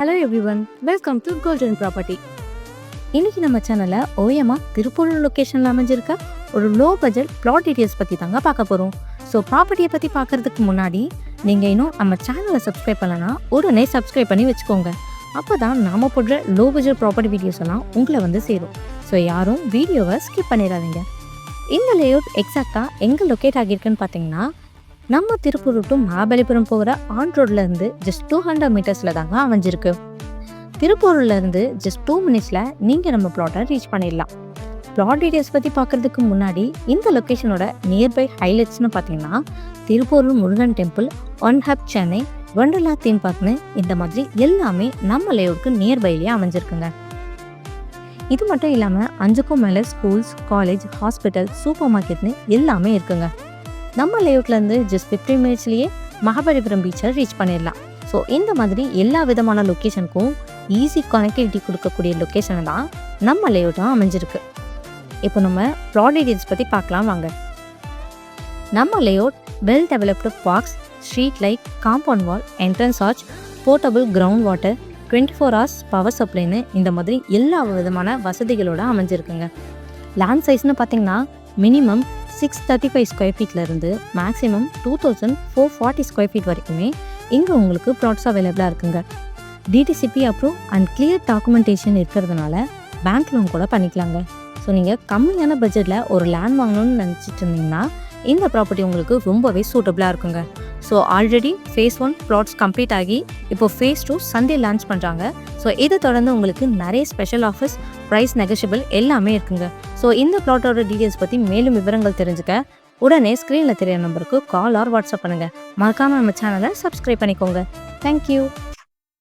Hello everyone, welcome to golden property. இன்னைக்கு நம்ம சேனலில் ஓயமா திருப்பூர் லொக்கேஷனில் அமைஞ்சிருக்க ஒரு லோ பட்ஜெட் பிளாட் டீட்டெயில்ஸ் பற்றி தாங்க பார்க்க போகிறோம். ஸோ ப்ராப்பர்ட்டியை பற்றி பார்க்குறதுக்கு முன்னாடி நீங்கள் இன்னும் நம்ம சேனலை சப்ஸ்கிரைப் பண்ணலன்னா உடனே சப்ஸ்கிரைப் பண்ணி வச்சுக்கோங்க. அப்போ தான் நாம் போடுற லோ பட்ஜெட் ப்ராப்பர்ட்டி வீடியோஸ் எல்லாம் உங்களை வந்து சேரும். ஸோ யாரும் வீடியோவை ஸ்கிப் பண்ணிடாதீங்க. இந்த லேஅவுட் எக்ஸாக்டாக எங்கே லொக்கேட் ஆகியிருக்குன்னு பார்த்தீங்கன்னா, நம்ம திருப்பூர் டு மகாபலிபுரம் போகிற ஆன் ரோட்லேருந்து ஜஸ்ட் 200 மீட்டர்ஸில் தாங்க அமைஞ்சிருக்கு. திருப்பூர்லேருந்து ஜஸ்ட் 2 மினிட்ஸில் நீங்கள் நம்ம ப்ளாட்டை ரீச் பண்ணிடலாம். ப்ளாட் டீட்டெயில்ஸ் பற்றி பார்க்குறதுக்கு முன்னாடி இந்த லொக்கேஷனோட நியர்பை ஹைலைட்ஸ்னு பார்த்தீங்கன்னா, Tiruppur Murugan temple, one hub Chennai, Wonderla theme பார்க்னு இந்த மாதிரி எல்லாமே நம்ம லேஅவுட்க்கு நியர்பைலேயே அமைஞ்சிருக்குங்க. இது மட்டும் இல்லாமல் 5க்கும் மேலே ஸ்கூல்ஸ், காலேஜ், ஹாஸ்பிட்டல், சூப்பர் மார்க்கெட்னு எல்லாமே இருக்குங்க. நம்ம லேஅவுட்லேருந்து ஜஸ்ட் 15 மினிட்ஸ்லேயே மகாபலிபுரம் பீச்சை ரீச் பண்ணிடலாம். ஸோ இந்த மாதிரி எல்லா விதமான லொக்கேஷனுக்கும் ஈஸி கனெக்டிவிட்டி கொடுக்கக்கூடிய லொக்கேஷனை தான் நம்ம லேஅவுட்டாக அமைஞ்சிருக்கு. இப்போ நம்ம ப்ளாட் டீட்டெயில்ஸ் பற்றி பார்க்கலாம் வாங்க. நம்ம layout well developed parks, street light, compound wall, entrance arch, portable ground water, 24 hours power சப்ளைன்னு இந்த மாதிரி எல்லா விதமான வசதிகளோடு அமைஞ்சிருக்குங்க. லேண்ட் சைஸ்னு பார்த்தீங்கன்னா மினிமம் 635 ஸ்கொயர் ஃபீட்லேருந்து மேக்ஸிமம் 2440 ஸ்கொயர் ஃபீட் வரைக்குமே இங்கே உங்களுக்கு ப்ளாட்ஸ் அவைலபிளாக இருக்குங்க. DTCP approve and clear documentation இருக்கிறதுனால பேங்க் லோன் கூட பண்ணிக்கலாங்க. ஸோ நீங்கள் கம்மியான பட்ஜெட்டில் ஒரு லேண்ட் வாங்கணும்னு நினச்சிட்டு இருந்தீங்கன்னா இந்த ப்ராப்பர்ட்டி உங்களுக்கு ரொம்பவே சூட்டபுளாக இருக்குங்க. So already phase 1 plots complete ஆகி இப்போ ஃபேஸ் 2 சண்டே லான்ச் பண்ணுறாங்க. ஸோ இதை தொடர்ந்து உங்களுக்கு நிறைய ஸ்பெஷல் ஆஃபர்ஸ், ப்ரைஸ் நெகோஷியபிள் எல்லாமே இருக்குங்க. ஸோ இந்த ப்ளாட்டோட டீட்டெயில்ஸ் பற்றி மேலும் விவரங்கள் தெரிஞ்சுக்க உடனே ஸ்க்ரீனில் தெரிய நம்பருக்கு கால் ஆர் வாட்ஸ்அப் பண்ணுங்கள். மறக்காமல் நம்ம சேனலை சப்ஸ்கிரைப் பண்ணிக்கோங்க. தேங்க்யூ.